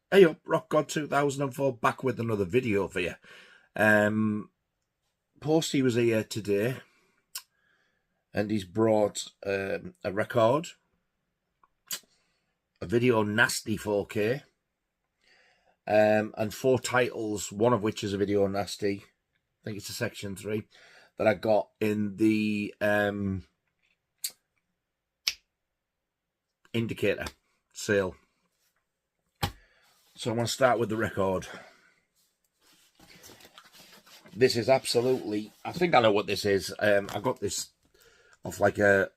Hey up, Rock God 2004, back with another video for you. Posty was here today and he's brought a record, a video nasty 4K, and 4 titles, one of which is a video nasty. I think it's a section 3 that I got in the indicator sale. So I'm going to start with the record. This is absolutely, I think I know what this is. I got this off like a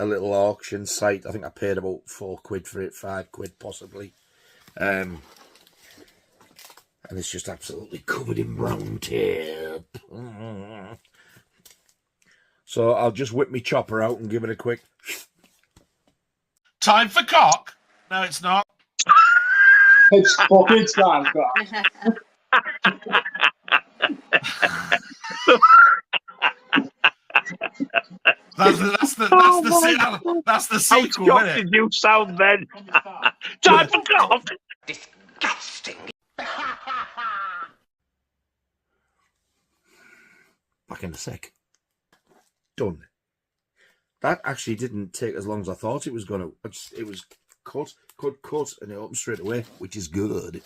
little auction site. I think I paid about £4 for it, £5 possibly. And it's just absolutely covered in brown tape. So I'll just whip my chopper out and give it a quick. Time for cock? No, it's not. It's fucking time, God. That's the sequel, How isn't it? did you sound then? Time for cock. Disgusting. Back in a sec. Done. That actually didn't take as long as I thought it was going to. It was cut, and it opened straight away, which is good.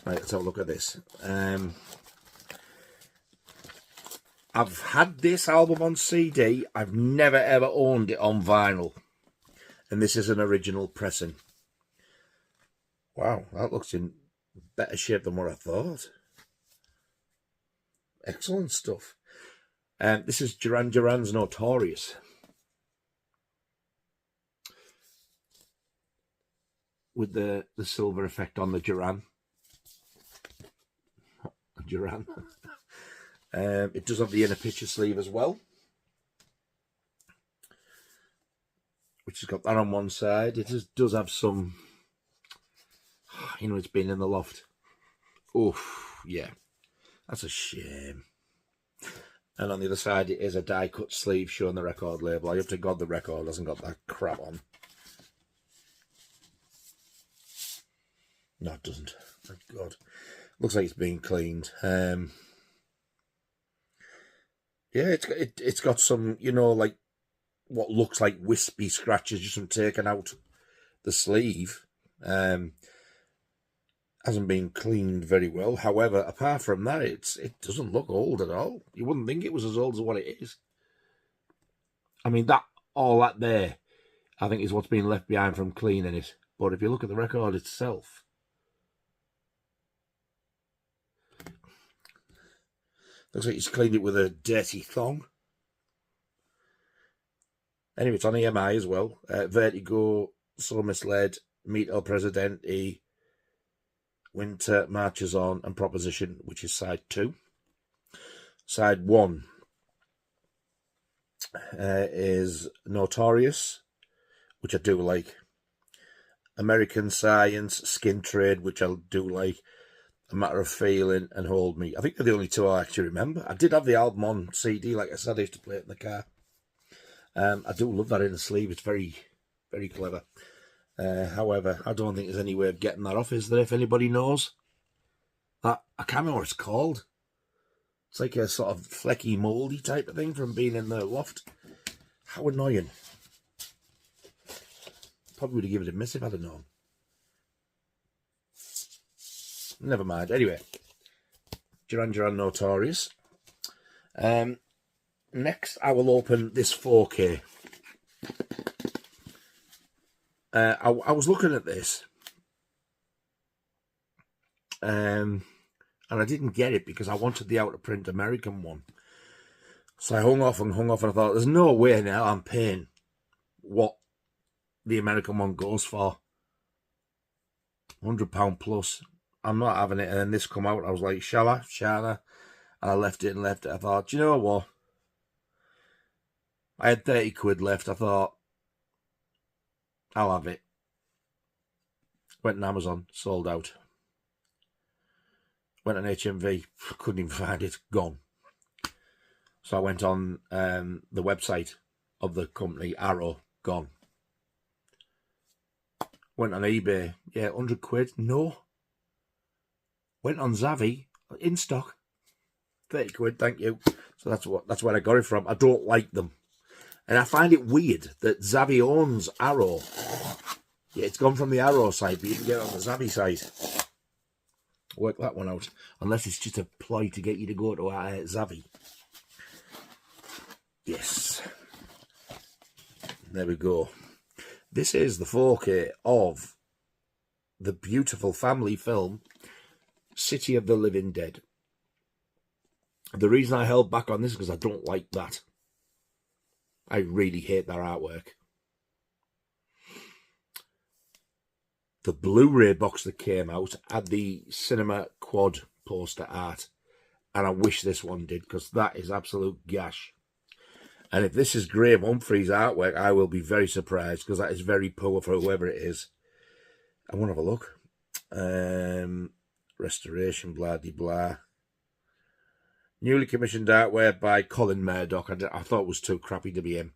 Right, let's have a look at this. I've had this album on CD. I've never ever owned it on vinyl. And this is an original pressing. Wow, that looks in better shape than what I thought. Excellent stuff. This is Duran Duran's Notorious. With the silver effect on the Duran. It does have the inner picture sleeve as well, which has got that on one side. It does have some, you know, it's been in the loft. Oof, yeah, that's a shame. And on the other side, it is a die-cut sleeve showing the record label. I hope to God the record hasn't got that crap on. No, it doesn't. Thank God. Looks like it's been cleaned. Yeah, it's got some, you know, like what looks like wispy scratches just from taking out the sleeve. Hasn't been cleaned very well. However, apart from that, it doesn't look old at all. You wouldn't think it was as old as what it is. I mean, all that there, I think, is what's been left behind from cleaning it. But if you look at the record itself, looks like he's cleaned it with a dirty thong. Anyway, it's on EMI as well. Vertigo, So Misled, Meet El Presidente, Winter Marches On, and Proposition, which is side 2. Side 1 is Notorious, which I do like. American Science, Skin Trade, which I do like. A Matter of Feeling, and Hold Me. I think they're the only 2 I actually remember. I did have the album on CD, like I said. I used to play it in the car. I do love that in the sleeve. It's very, very clever. However, I don't think there's any way of getting that off, is there? If anybody knows that, I can't remember what it's called. It's like a sort of flecky, mouldy type of thing from being in the loft. How annoying. Probably would have given it a miss if I'd have known. Never mind. Anyway, Duran Duran Notorious. Next, I will open this 4K. I was looking at this, and I didn't get it because I wanted the out-of-print American one. So I hung off, and I thought, there's no way now I'm paying what the American one goes for. £100 plus. I'm not having it. And then this come out. I was like, shall I? And I left it. I thought, you know what? I had £30 left. I thought, I'll have it. Went on Amazon, sold out. Went on HMV, couldn't even find it, gone. So I went on the website of the company, Arrow, gone. Went on eBay. Yeah, 100 quid. No. Went on Zavvi. In stock. 30 quid, thank you. So that's where I got it from. I don't like them. And I find it weird that Zavvi owns Arrow. Yeah, it's gone from the Arrow side, but you can get it on the Zavvi side. Work that one out. Unless it's just a ploy to get you to go to Zavvi. Yes. There we go. This is the 4K of the beautiful family film City of the Living Dead. The reason I held back on this is because I don't like that. I really hate their artwork. The Blu Ray box that came out had the cinema quad poster art, and I wish this one did, because that is absolute gash. And if this is Graham Humphrey's artwork, I will be very surprised, because that is very poor for whoever it is. I want to have a look. Restoration, blah de blah. Newly commissioned artwork by Colin Murdoch. I thought it was too crappy to be him.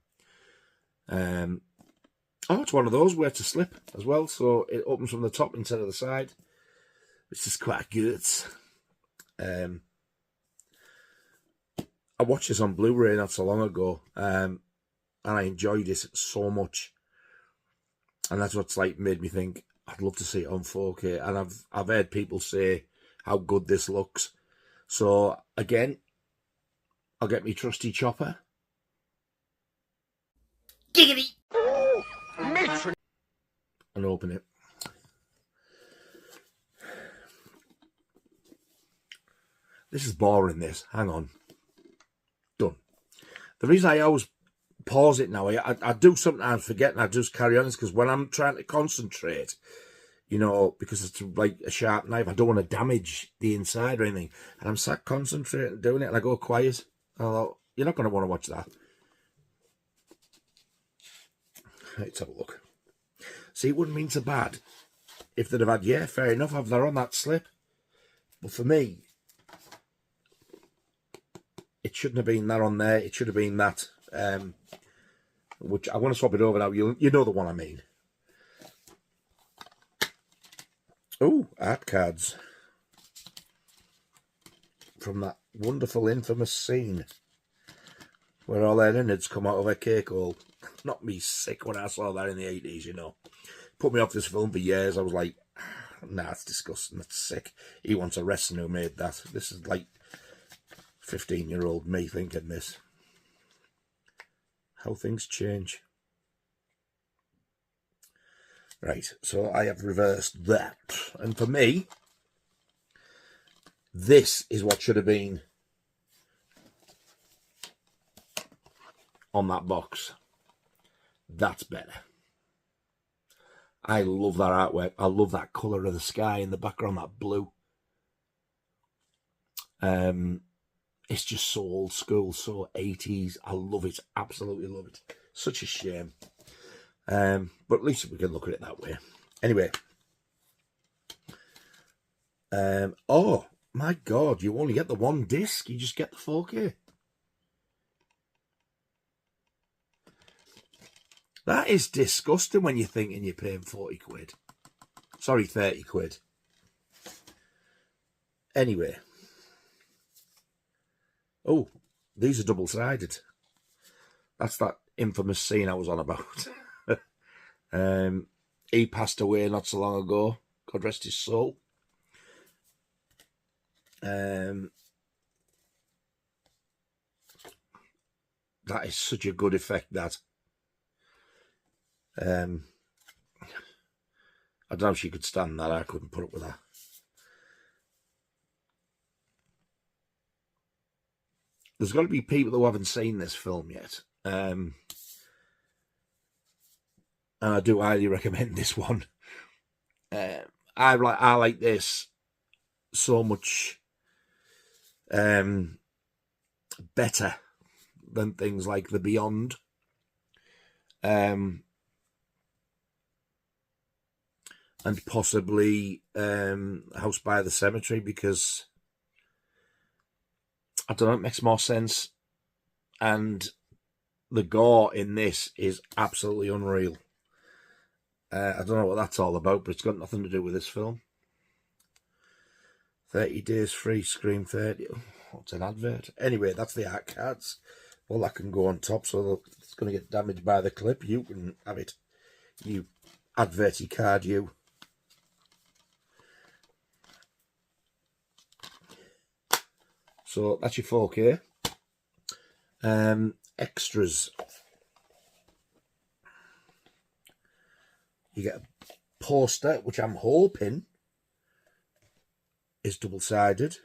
Oh, it's one of those where to slip as well, so it opens from the top instead of the side, which is quite good. I watched this on Blu Ray not so long ago, and I enjoyed it so much, and that's what's like made me think I'd love to see it on 4K. And I've heard people say how good this looks. So again, I'll get me trusty chopper. Giggity! Matron! And open it. This is boring, this. Hang on. Done. The reason I always pause it now, I do sometimes forget and I just carry on, is because when I'm trying to concentrate, you know, because it's like a sharp knife, I don't want to damage the inside or anything. And I'm sat concentrating doing it, and I go quiet. I thought, you're not going to want to watch that. Let's have a look. See, it wouldn't mean so bad if they'd have had, yeah, fair enough, if they're on that slip. But for me, it shouldn't have been that on there. It should have been that. Which I want to swap it over now. You know the one I mean. Oh, art cards from that wonderful, infamous scene where all their innards come out of a cake hole. Knocked me sick when I saw that in the 80s, you know. Put me off this film for years. I was like, nah, it's disgusting. That's sick. He wants a wrestler who made that. This is like 15-year-old me thinking this. How things change. Right, so I have reversed that. And for me, this is what should have been on that box. That's better. I love that artwork. I love that colour of the sky in the background, that blue. It's just so old school, so 80s. I love it. Absolutely love it. Such a shame. But at least we can look at it that way. Anyway. Oh, my God. You only get the one disc. You just get the 4K. That is disgusting when you're thinking you're paying 40 quid. Sorry, 30 quid. Anyway. Oh, these are double-sided. That's that infamous scene I was on about. He passed away not so long ago. God rest his soul. That is such a good effect, that. I don't know if she could stand that. I couldn't put up with that. There's got to be people who haven't seen this film yet. And I do highly recommend this one. I like this so much better than things like The Beyond. And possibly House by the Cemetery, because I don't know, it makes more sense. And the gore in this is absolutely unreal. I don't know what that's all about, but it's got nothing to do with this film. 30 days free, Scream 30. Oh, what's an advert? Anyway, that's the art cards. Well, that can go on top, so it's going to get damaged by the clip. You can have it. You adverty card, you. So that's your 4K. Extras. You get a poster, which I'm hoping is double-sided.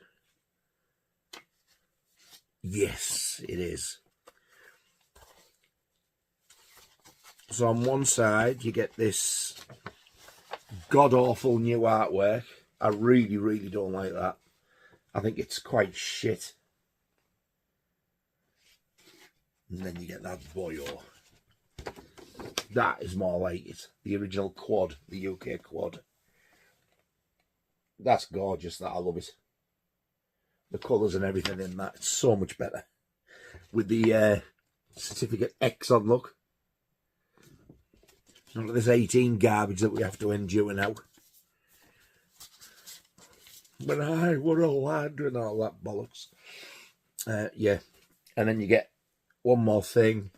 Yes, it is. So on one side, you get this god-awful new artwork. I really, really don't like that. I think it's quite shit. And then you get that boyo. That is more like it. The original quad, the UK quad. That's gorgeous, that. I love it. The colours and everything in that, it's so much better. With the certificate X on, look. None of this 18 garbage that we have to endure now. When I were a lad and all that bollocks. Yeah. And then you get one more thing.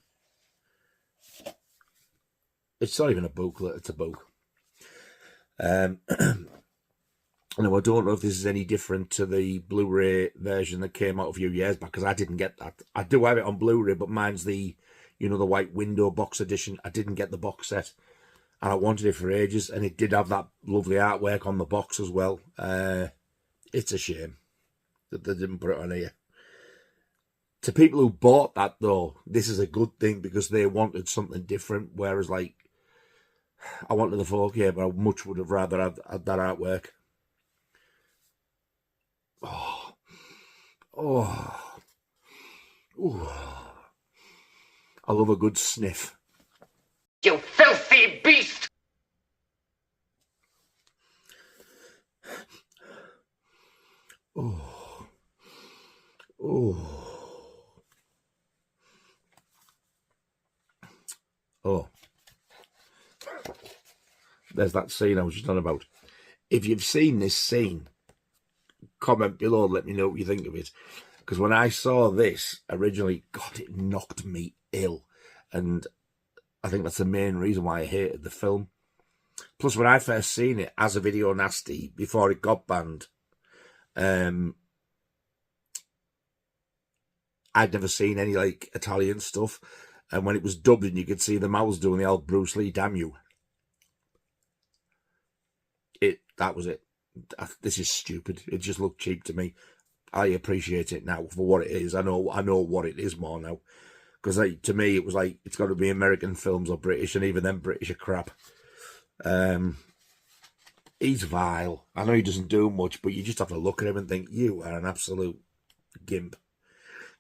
It's not even a booklet, it's a book. Now, I don't know if this is any different to the Blu Ray version that came out a few years back, because I didn't get that. I do have it on Blu Ray, but mine's the, you know, the white window box edition. I didn't get the box set, and I wanted it for ages, and it did have that lovely artwork on the box as well. It's a shame that they didn't put it on here. To people who bought that, though, this is a good thing, because they wanted something different, whereas, like, I wanted the 4K, but I much would have rather had that artwork. Oh. Oh. Ooh. I love a good sniff. You filthy beast! Oh. Oh. Oh. There's that scene I was just on about. If you've seen this scene, comment below, let me know what you think of it. Because when I saw this originally, God, it knocked me ill. And I think that's the main reason why I hated the film. Plus, when I first seen it as a video nasty, before it got banned, I'd never seen any, like, Italian stuff. And when it was dubbed and you could see the mouths doing the old Bruce Lee, damn you. That was it. This is stupid. It just looked cheap to me. I appreciate it now for what it is. I know what it is more now. Because like, to me, it was like, it's got to be American films or British, and even them British are crap. He's vile. I know he doesn't do much, but you just have to look at him and think, you are an absolute gimp.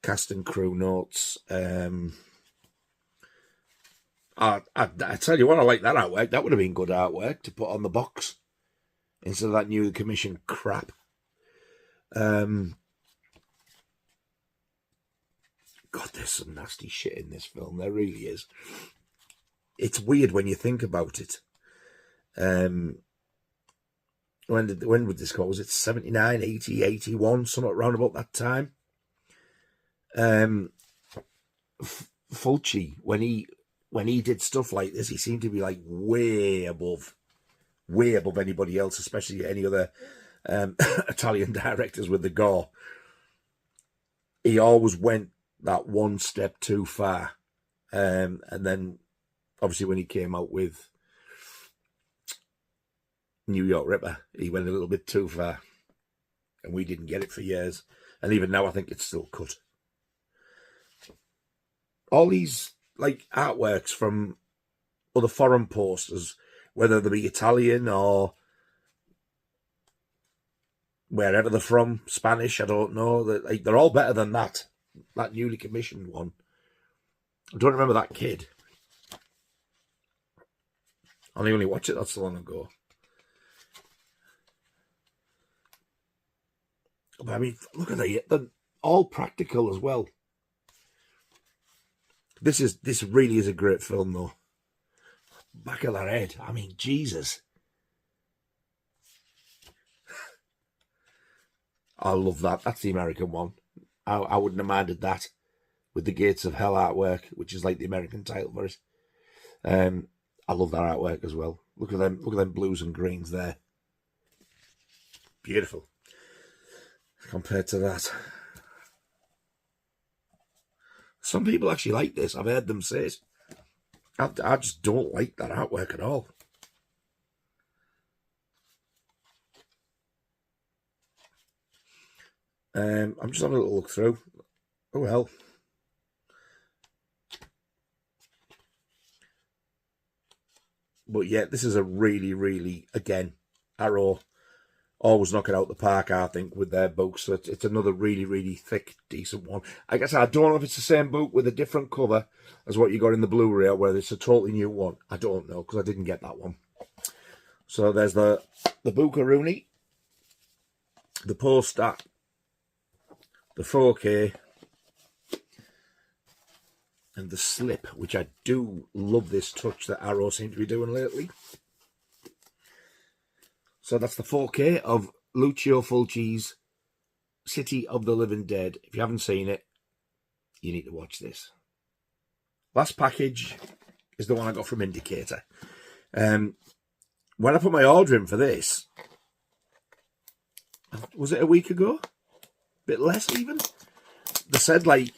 Cast and crew notes. I tell you what, I like that artwork. That would have been good artwork to put on the box instead of that newly commissioned crap. God, there's some nasty shit in this film. There really is. It's weird when you think about it. When would this come? Was it 79, 80, 81, something around about that time? Fulci, when he did stuff like this, he seemed to be like way above anybody else, especially any other Italian directors with the gore. He always went that one step too far. And then, obviously, when he came out with New York Ripper, he went a little bit too far. And we didn't get it for years. And even now, I think it's still cut. All these, like, artworks from other foreign posters, whether they be Italian or wherever they're from, Spanish, I don't know. They're all better than that newly commissioned one. I don't remember that kid. I only watched it not so long ago. But I mean, look at that. They're all practical as well. This really is a great film, though. back of their head. I mean, Jesus. I love that. That's the American one. I wouldn't have minded that with the Gates of Hell artwork, which is like the American title for it. I love that artwork as well. Look at them blues and greens there. Beautiful. Compared to that. Some people actually like this. I've heard them say it. I just don't like that artwork at all. I'm just having a little look through. Oh well. But yeah, this is a really, really, again, Arrow always knock it out the park, I think, with their books. So it's another really, really thick, decent one. I guess I don't know if it's the same book with a different cover as what you got in the Blu Ray, or whether it's a totally new one. I don't know, because I didn't get that one. So there's the Buckaroo, the poster, the 4K, and the slip, which I do love this touch that Arrow seems to be doing lately. So that's the 4K of Lucio Fulci's City of the Living Dead. If you haven't seen it, you need to watch this. Last package is the one I got from Indicator. When I put my order in for this, was it a week ago? Bit less even. They said, like,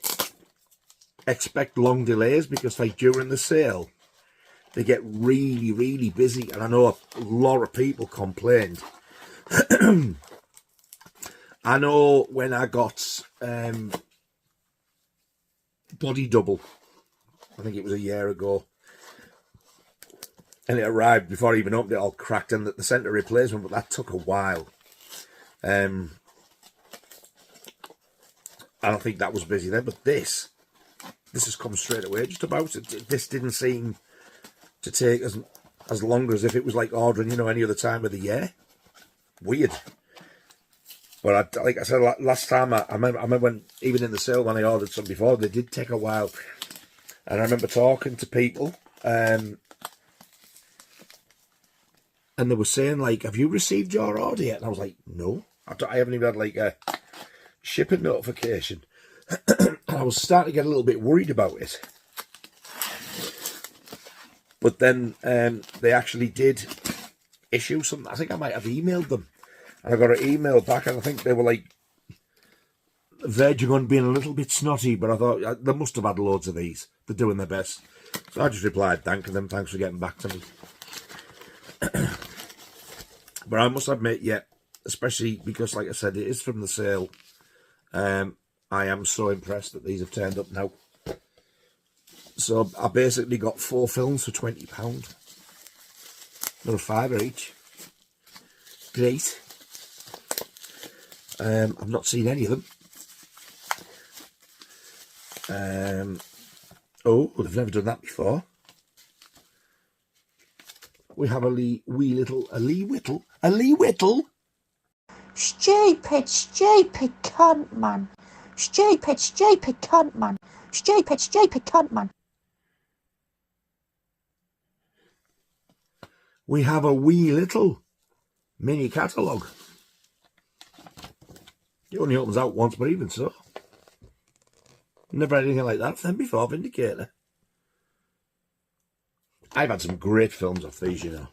expect long delays because, like, during the sale, they get really, really busy. And I know a lot of people complained. I know when I got Body Double, I think it was a year ago, and it arrived before I even opened it, all cracked, and the centre replacement, but that took a while. I don't think that was busy then, but this has come straight away, just about. This didn't seem to take as long as if it was like ordering, you know, any other time of the year. Weird. But like I said last time, I remember when, even in the sale when I ordered some before, they did take a while. And I remember talking to people, and they were saying, like, have you received your order yet? And I was like, no, I haven't even had like a shipping notification. I was starting to get a little bit worried about it. But then they actually did issue something. I think I might have emailed them. And I got an email back, and I think they were like verging on being a little bit snotty, but I thought they must have had loads of these. They're doing their best. So I just replied, thanking them, thanks for getting back to me. But I must admit, yeah, especially because, like I said, it is from the sale. I am so impressed that these have turned up now. So I basically got 4 films for £20. They're a £5 each. Great. I've not seen any of them. Oh, well, I've never done that before. We have a Lee Whittle. Stupid cunt, man. Stupid cunt, man. Stupid cunt, man. We have a wee little mini catalogue. It only opens out once, but even so. Never had anything like that from them before, Vindicator. I've had some great films off these, you know.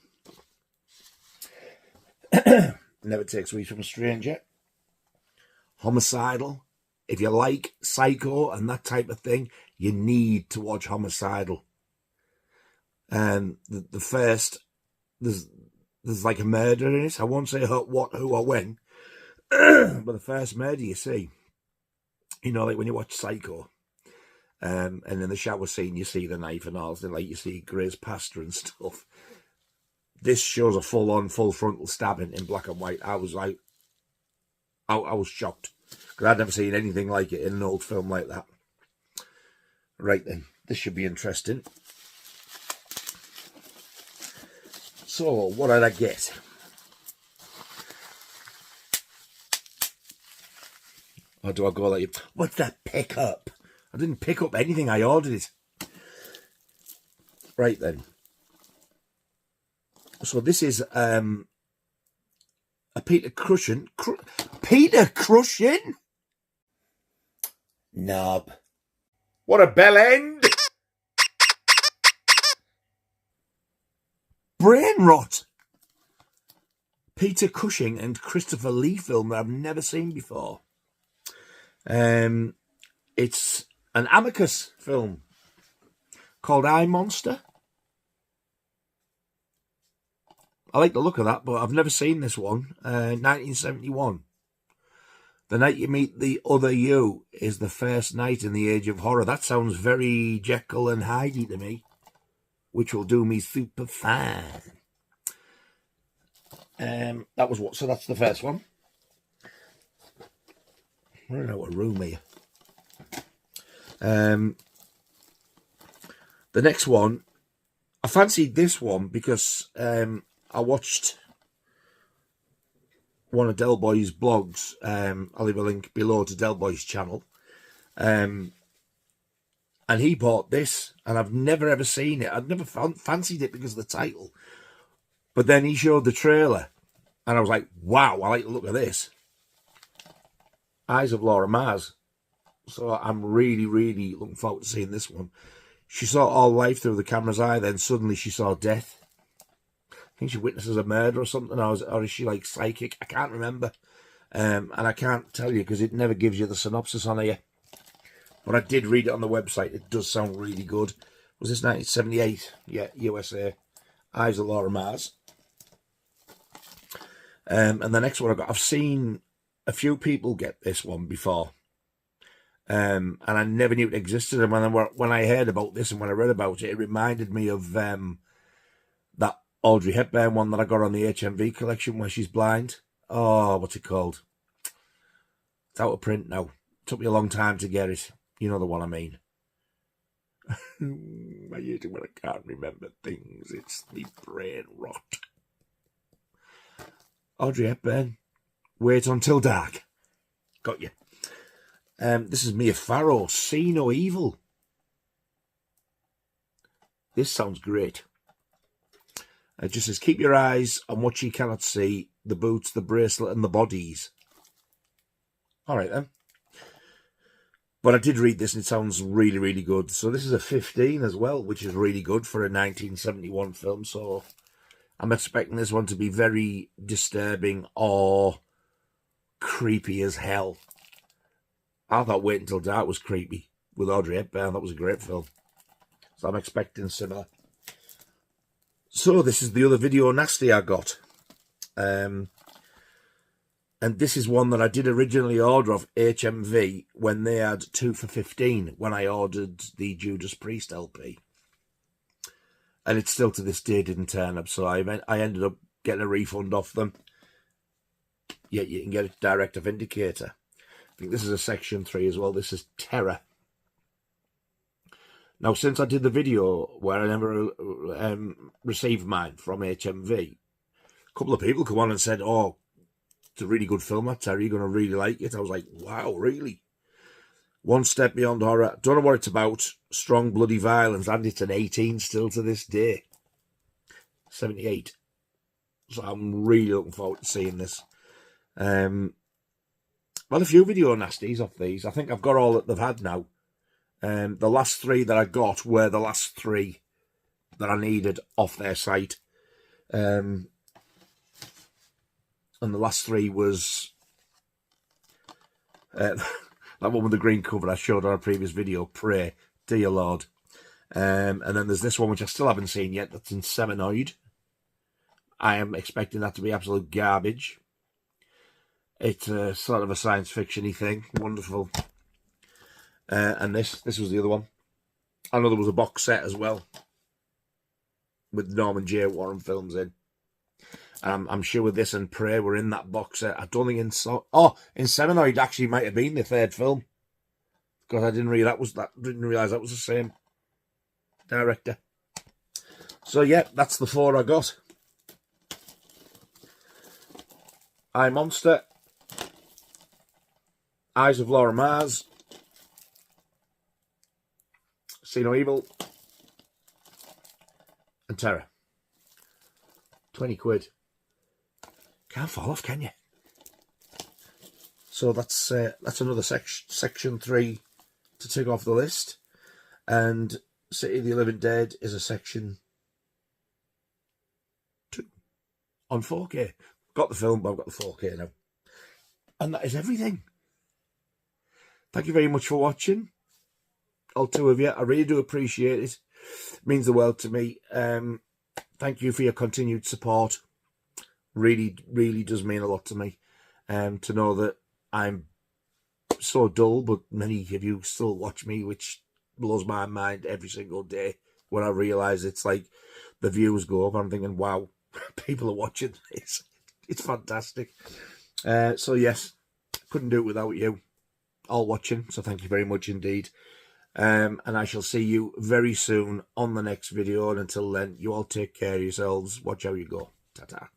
Never Takes Sweet from a Stranger. Homicidal. If you like Psycho and that type of thing, you need to watch Homicidal. The first, there's like a murder in it. I won't say what, who, or when. But the first murder you see, you know, like when you watch Psycho, and in the shower scene you see the knife and all, like you see Gray's pasta and stuff. This shows a full frontal stabbing in black and white. I was like, I was shocked, because I'd never seen anything like it in an old film like that. Right then, this should be interesting. So, what did I get? Or do I go like, what's that pick up? I didn't pick up anything, I ordered it. Right then. So this is a Peter Cushing. Peter Cushing? Knob. What a bell end! Brain rot. Peter Cushing and Christopher Lee film that I've never seen before. It's an Amicus film called I, Monster. I like the look of that, but I've never seen this one. 1971. The night you meet the other you is the first night in the age of horror. That sounds very Jekyll and Hyde to me, which will do me super fine. That was what? So that's the first one. I don't know what room here. The next one, I fancied this one because I watched one of Del Boy's blogs. I'll leave a link below to Del Boy's channel. And he bought this, and I've never ever seen it. I'd never fancied it because of the title. But then he showed the trailer, and I was like, wow, I like the look of this. Eyes of Laura Mars. So I'm really, really looking forward to seeing this one. She saw all life through the camera's eye, then suddenly she saw death. I think she witnesses a murder or something, or is she like psychic? I can't remember. And I can't tell you because it never gives you the synopsis on here. But I did read it on the website. It does sound really good. Was this 1978? Yeah, USA. Eyes of Laura Mars. And the next one I've seen a few people get this one before. And I never knew it existed. And when I heard about this and when I read about it, it reminded me of that Audrey Hepburn one that I got on the HMV collection where she's blind. Oh, what's it called? It's out of print now. Took me a long time to get it. You know the one I mean. I usually when I can't remember things, it's me brain rot. Audrey Hepburn. Wait Until Dark. Got you. This is Mia Farrow. See No Evil. This sounds great. It just says, keep your eyes on what you cannot see, the boots, the bracelet, and the bodies. All right, then. But I did read this, and it sounds really, really good. So this is a 15 as well, which is really good for a 1971 film. So I'm expecting this one to be very disturbing or creepy as hell. I thought Wait Until Dark was creepy with Audrey Hepburn. That was a great film. So I'm expecting similar. So this is the other video nasty I got. And this is one that I did originally order off HMV when they had 2 for 15 when I ordered the Judas Priest LP. And it still to this day didn't turn up. So I ended up getting a refund off them. Yeah, you can get it direct of Indicator. I think this is a section 3 as well. This is Terror. Now, since I did the video where I never received mine from HMV, a couple of people come on and said, oh, it's a really good film, that Terror. You're going to really like it. I was like, wow, really? One Step Beyond Horror. Don't know what it's about. Strong, bloody violence. And it's an 18 still to this day. 78. So I'm really looking forward to seeing this. Well, a few video nasties off these. I think I've got all that they've had now. The last 3 that I got were the last 3 that I needed off their site. And the last 3 was that one with the green cover I showed on a previous video, Pray, Dear Lord. And then there's this one, which I still haven't seen yet, that's in Seminoid. I am expecting that to be absolute garbage. It's sort of a science fiction-y thing. Wonderful. And this was the other one. I know there was a box set as well with Norman J. Warren films in. I'm sure this and Prey were in that box set. I don't think in Seminoid actually might have been the 3rd film because I didn't realize that was the same director. So yeah, that's the 4 I got. I, Monster, Eyes of Laura Mars, See No Evil, and Terror. 20 quid. Can't fall off, can you? So that's another section 3 to tick off the list. And City of the Living Dead is a section 2 on 4K. Got the film, but I've got the 4K now. And that is everything. Thank you very much for watching. All 2 of you. I really do appreciate it. It means the world to me. Thank you for your continued support. Really, really does mean a lot to me. To know that I'm so dull, but many of you still watch me, which blows my mind every single day when I realise it's like the views go up. I'm thinking, wow, people are watching this. It's fantastic. So yes, couldn't do it without you all watching. So thank you very much indeed. And I shall see you very soon on the next video. And until then, you all take care of yourselves. Watch how you go. Ta-ta.